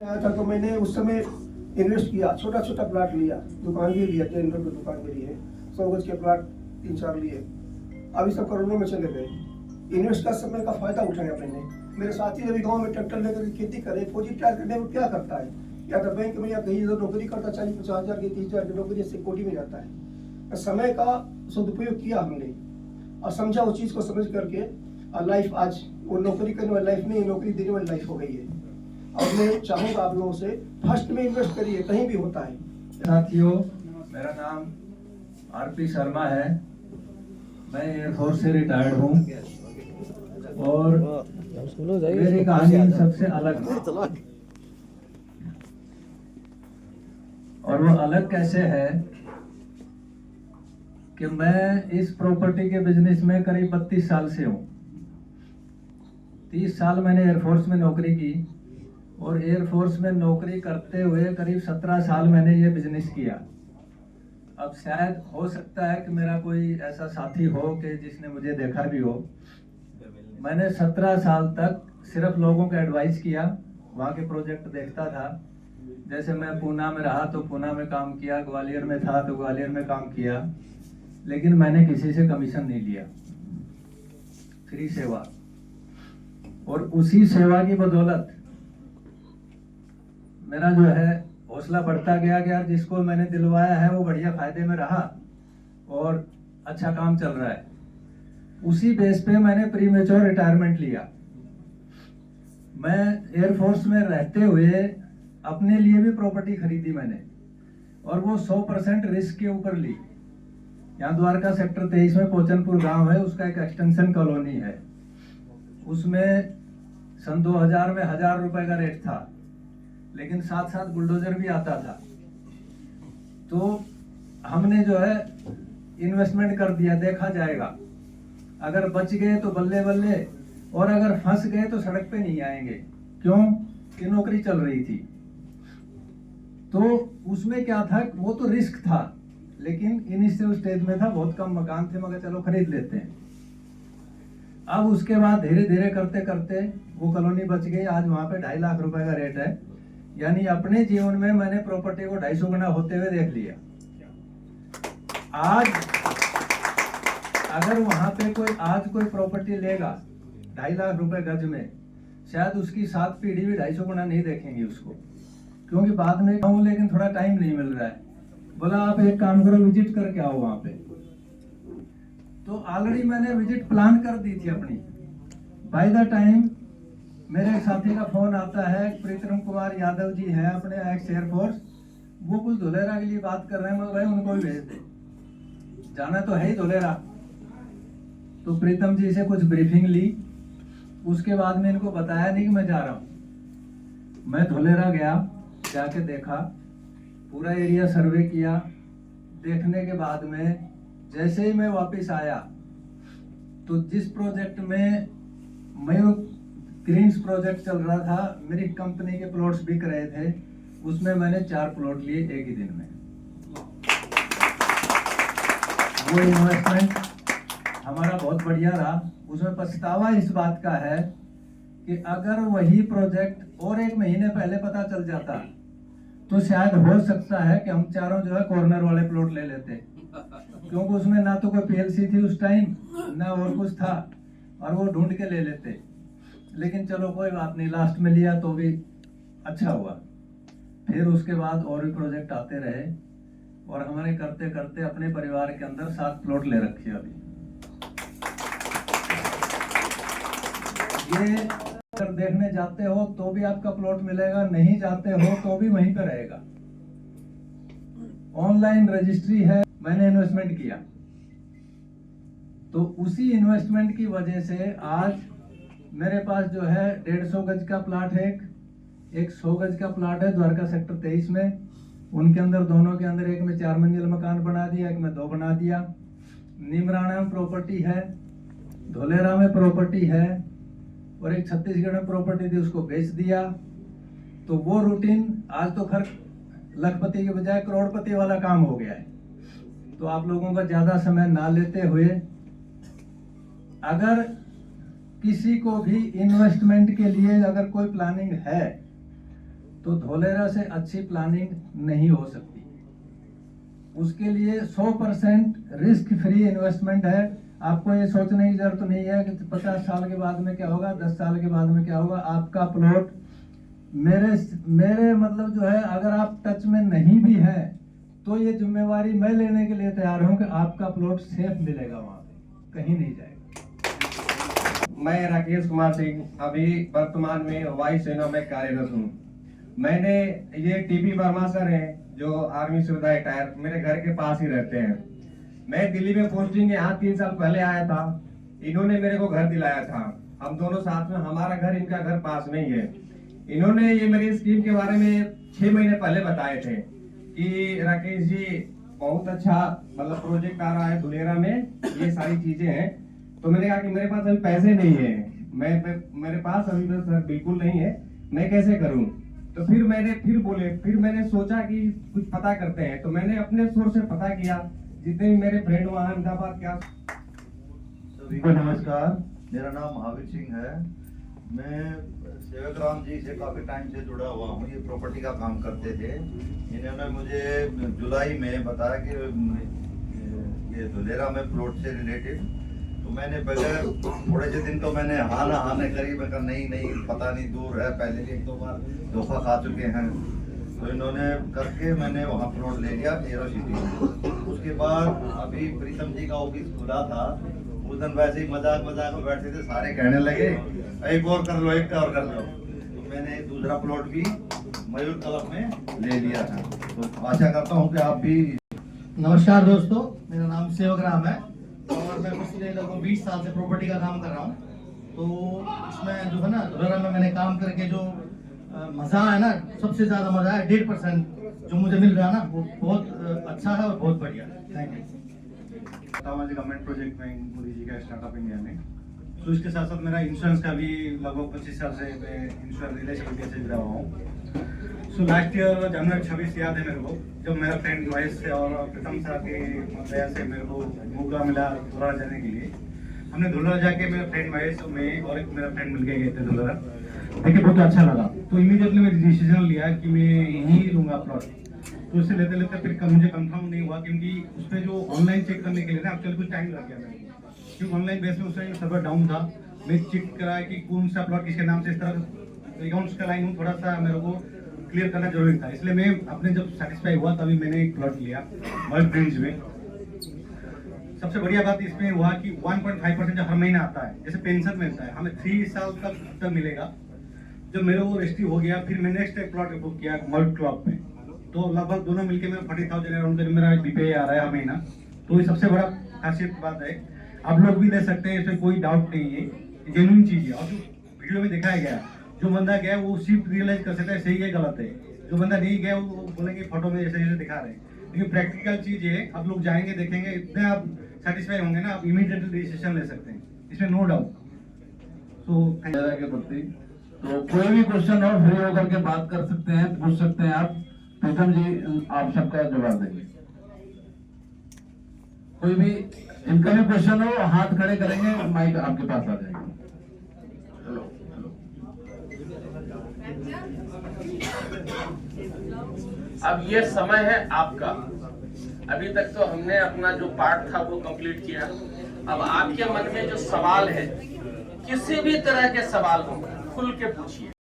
आया था तो मैंने उस समय इन्वेस्ट किया, छोटा छोटा प्लाट लिया, दुकान भी लिया, टेंडर पे दुकान भी लिए, 100 गज के प्लाट 3-4 लिए। अभी सब करोड़ों में चले गए। इन्वेस्ट का समय का फायदा उठाया मैंने। मेरे साथी अभी गांव में ट्रैक्टर लेकर खेती करे, फौजी रिटायर करने में क्या करता है, या तो बैंक में या कहीं इधर नौकरी करता, 40-50 हजार की 30 हजार की नौकरी से कोटी में जाता है। समय का सदुपयोग किया हमने और समझा उस चीज को समझ करके, और लाइफ आज वो नौकरी करने वाली लाइफ नहीं, नौकरी देने वाली लाइफ हो गई है। और मैं चाहूंगा आप लोगों से फर्स्ट में इन्वेस्ट करिए, कहीं भी होता है। साथियों, मेरा नाम आरपी शर्मा है। मैं एयरफोर्स से रिटायर्ड हूँ और मेरी कहानी सबसे अलग है। और वो अलग कैसे है कि मैं इस प्रॉपर्टी के बिजनेस में करीब 32 साल से हूँ। 30 साल मैंने एयरफोर्स में नौकरी की और एयरफोर्स में नौकरी करते हुए करीब 17 साल मैंने ये बिजनेस किया। अब शायद हो सकता है कि मेरा कोई ऐसा साथी हो कि जिसने मुझे देखा भी हो। मैंने 17 साल तक सिर्फ लोगों को एडवाइस किया, वहाँ के प्रोजेक्ट देखता था। जैसे मैं पूना में रहा तो पूना में काम किया, ग्वालियर में था तो ग्वालियर में काम किया, लेकिन मैंने किसी से कमीशन नहीं लिया, फ्री सेवा। और उसी सेवा की बदौलत मेरा जो है हौसला बढ़ता गया कि यार जिसको मैंने दिलवाया है वो बढ़िया फायदे में रहा और अच्छा काम चल रहा है। उसी बेस पे मैंने प्री मैच्योर रिटायरमेंट लिया। मैं एयरफोर्स में रहते हुए अपने लिए भी प्रॉपर्टी खरीदी मैंने, और वो 100% रिस्क के ऊपर ली। यहाँ द्वारका सेक्टर 23 में पोचनपुर गांव है, उसका एक एक्सटेंशन कॉलोनी है। उसमें सन 2000 में 1000 रुपए का रेट था, लेकिन साथ साथ बुलडोजर भी आता था। तो हमने जो है इन्वेस्टमेंट कर दिया, देखा जाएगा, अगर बच गए तो बल्ले बल्ले, और अगर फंस गए तो सड़क पे नहीं आएंगे। क्यों कि नौकरी चल रही थी। तो उसमें क्या था, वो तो रिस्क था, लेकिन इनिशियल स्टेज में था, बहुत कम मकान थे, मगर चलो खरीद लेते हैं। अब उसके बाद धीरे धीरे करते करते वो कॉलोनी बच गई। आज वहां पे 2.5 लाख रुपए का रेट है। यानी अपने जीवन में मैंने प्रॉपर्टी को 250 गुना होते हुए देख लिया। आज अगर वहां पे कोई प्रॉपर्टी लेगा 2.5 लाख रुपए गज में, शायद उसकी 7 पीढ़ी भी 250 गुना नहीं देखेंगे उसको, क्योंकि बाद में कहूँ लेकिन थोड़ा टाइम नहीं मिल रहा है। बोला आप एक काम करो, विजिट करके आओ वहां पे। तो ऑलरेडी मैंने विजिट प्लान कर दी थी अपनी। बाय द टाइम मेरे एक साथी का फोन आता है, प्रीतम कुमार यादव जी हैं अपने एक्स एयरफोर्स, वो कुछ धुलेरा के लिए बात कर रहे हैं। मैं भाई उनको भी भेज दे, जाना तो है ही धुलेरा। तो प्रीतम जी से कुछ ब्रीफिंग ली, उसके बाद में इनको बताया नहीं कि मैं जा रहा हूँ। मैं धुलेरा गया, जाके देखा, पूरा एरिया सर्वे किया। देखने के बाद में जैसे ही मैं वापस आया तो जिस प्रोजेक्ट में मयूर ग्रीन्स प्रोजेक्ट चल रहा था, मेरी कंपनी के प्लॉट्स बिक रहे थे, उसमें मैंने 4 प्लॉट लिए एक ही दिन में। वो इन्वेस्टमेंट हमारा बहुत बढ़िया रहा। उसमें पछतावा इस बात का है कि अगर वही प्रोजेक्ट और 1 महीने पहले पता चल जाता तो शायद हो सकता है कि हम चारों जो है कॉर्नर वाले प्लॉट ले लेते, क्योंकि उसमें ना तो कोई पीएलसी थी उस टाइम, ना और कुछ था, और वो ढूंढ के ले लेते। लेकिन चलो कोई बात नहीं, लास्ट में लिया तो भी अच्छा हुआ। फिर उसके बाद और भी प्रोजेक्ट आते रहे, और हमारे करते करते अपने परिवार के अंदर 7 प्लॉट ले रखे। अभी ये अगर देखने जाते हो तो भी आपका प्लॉट मिलेगा, नहीं जाते हो तो भी वहीं पे रहेगा। ऑनलाइन रजिस्ट्री है। मैंने इन्वेस्टमेंट किया, तो उसी इन्वेस्टमेंट की वजह से आज मेरे पास जो है 150 गज का प्लाट है, एक 100 गज का प्लाट है द्वारका सेक्टर 23 में। उनके अंदर, दोनों के अंदर, एक में 4 मंजिल मकान बना दिया, एक में 2 बना दिया। नीमराणा में प्रॉपर्टी है, धोलेरा में प्रॉपर्टी है, और एक छत्तीसगढ़ में प्रॉपर्टी थी, उसको बेच दिया। तो वो रूटीन आज तो खैर लखपति के बजाय करोड़पति वाला काम हो गया है। तो आप लोगों का ज्यादा समय ना लेते हुए, अगर किसी को भी इन्वेस्टमेंट के लिए अगर कोई प्लानिंग है तो धोलेरा से अच्छी प्लानिंग नहीं हो सकती। उसके लिए 100% रिस्क फ्री इन्वेस्टमेंट है। आपको ये सोचने की जरूरत नहीं है कि 50 साल के बाद में क्या होगा, 10 साल के बाद में क्या होगा। आपका प्लॉट मेरे मतलब जो है, अगर आप टच में नहीं भी है तो ये जिम्मेवारी मैं लेने के लिए तैयार हूं कि आपका प्लॉट सेफ मिलेगा, वहां पे कहीं नहीं जाएगा। मैं राकेश कुमार सिंह अभी वर्तमान में वायुसेना में कार्यरत हूँ। मैंने ये टीपी वर्मा सर हैं जो आर्मी से रिटायर मेरे घर के पास ही रहते हैं। मैं दिल्ली में पोस्टिंग यहाँ 3 साल पहले आया था। इन्होंने मेरे को घर दिलाया था। हम दोनों साथ में, हमारा घर इनका घर पास में ही है। इन्होंने ये मेरी स्कीम के बारे में 6 महीने पहले बताए थे कि राकेश जी बहुत अच्छा मतलब प्रोजेक्ट आ रहा है धुलेरा में, ये सारी चीजें हैं। तो मैंने कहा कि मेरे पास अभी पैसे नहीं है, मेरे पास अभी बस सर बिल्कुल नहीं है, मैं कैसे करूं। तो फिर मैंने सोचा कि कुछ पता करते हैं। तो मैंने अपने सोर्स से पता किया, जितने भी मेरे फ्रेंड वहाँ अहमदाबाद क्या। सभी को नमस्कार, मेरा नाम महावीर सिंह है। मैं सेवक राम जी से काफी टाइम से जुड़ा हुआ हूँ। ये प्रॉपर्टी का काम करते थे। इन्होंने मुझे जुलाई में बताया कि ये धुलेरा में प्लॉट से रिलेटेड, तो मैंने बगैर थोड़े से दिन तो मैंने हाँ ना करी। मैं कहा नहीं पता नहीं, दूर है, पहले भी 1-2 बार धोखा खा चुके हैं। तो इन्होंने करके मैंने वहाँ प्लॉट ले लिया एरो सिटी। उसके बाद अभी प्रीतम जी का ऑफिस खुला था, उस दिन वैसे ही मजाक में बैठे थे, सारे कहने लगे एक और कर लो। तो मैंने दूसरा प्लॉट भी मयूर क्लब में ले लिया था। तो आशा करता हूँ कि आप भी। नमस्कार दोस्तों, मेरा नाम सेवक राम है और मैं पिछले लगभग 20 साल से प्रॉपर्टी का काम कर रहा हूँ। तो इसमें जो है ना, धुलेरा में मैंने काम करके जो मजा है ना, सबसे ज्यादा मजा है 1.5% जो मुझे मिल रहा है ना, वो बहुत अच्छा है और बहुत बढ़िया है। Thank you. गवर्नमेंट प्रोजेक्ट में मोदी जी का स्टार्टअप इंडिया में, तो इसके साथ साथ मेरा इंश्योरेंस का भी लगभग 25 साल से मैं इंश्योरेंस रिलेशन से जुड़ा हुआ हूँ। सो लास्ट ईयर जनवरी 26 याद है मेरे को, जब मेरा फ्रेंड महेश से और प्रीतम सर की वजह से मेरे को मौका मिला धुलेरा जाने के लिए। हमने धुलेरा जाके मेरा फ्रेंड महेश में और एक मेरा फ्रेंड मिल के गए थे धुलेरा। देखिए बहुत अच्छा लगा, तो इमीडिएटली मैंने डिसीजन लिया कि मैं यहीं लूँगा प्लॉट। तो उससे लेते लेते फिर मुझे कंफर्म नहीं हुआ, क्योंकि उस पर जो ऑनलाइन चेक करने के लिए ना एक्चुअली कुछ टाइम लग गया मेरे को, क्योंकि ऑनलाइन बेस में उस टाइम सर्वर डाउन था। मैं चेक कराया कि कौन सा प्लॉट किसके नाम से, इस तरह अकाउंट्स का लाइन थोड़ा सा मेरे को क्लियर करना जरूरी था। इसलिए मैं अपने जब सेटिस्फाई हुआ तभी मैंने एक प्लॉट लिया वर्ल्ड ब्रिज में। सबसे बढ़िया बात इसमें हुआ कि 1.5% जो हर महीना आता है, जैसे पेंशन मिलता है हमें 3 साल तक मिलेगा। जब मेरे वो रजिस्ट्री हो गया, फिर मैं नेक्स्ट एक प्लॉट बुक किया मल्ट क्लब में, तो लगभग दोनों मिलके मेरा 40,000 अराउंड मेरा बीपीए आ रहा है हर महीना। तो ये सबसे बड़ा खासियत बात है, आप लोग भी ले सकते हैं, इसमें कोई डाउट नहीं है, जेन्युइन चीज है। और जो वीडियो में दिखाया गया, जो बंदा गया वो सिर्फ रियलाइज कर सकता है सही है गलत है। जो बंदा नहीं गया वो बोलेंगे फोटो में जैसे दिखा रहे हैं, लेकिन प्रैक्टिकल चीज है। आप लोग जाएंगे देखेंगे, इतने आप सेटिस्फाई होंगे ना, आप इमीडिएटली डिसीजन ले सकते हैं, इसमें नो डाउट। के प्रति तो कोई भी क्वेश्चन हो फ्री होकर के बात कर सकते हैं, पूछ सकते हैं आप। प्रीतम जी आप सबका जवाब देंगे। कोई भी इनका भी क्वेश्चन हो, हाथ खड़े करेंगे, माइक आपके पास आ जाएगा। अब ये समय है आपका। अभी तक तो हमने अपना जो पार्ट था वो कंप्लीट किया। अब आपके मन में जो सवाल है, किसी भी तरह के सवाल हो, खुल के पूछिए।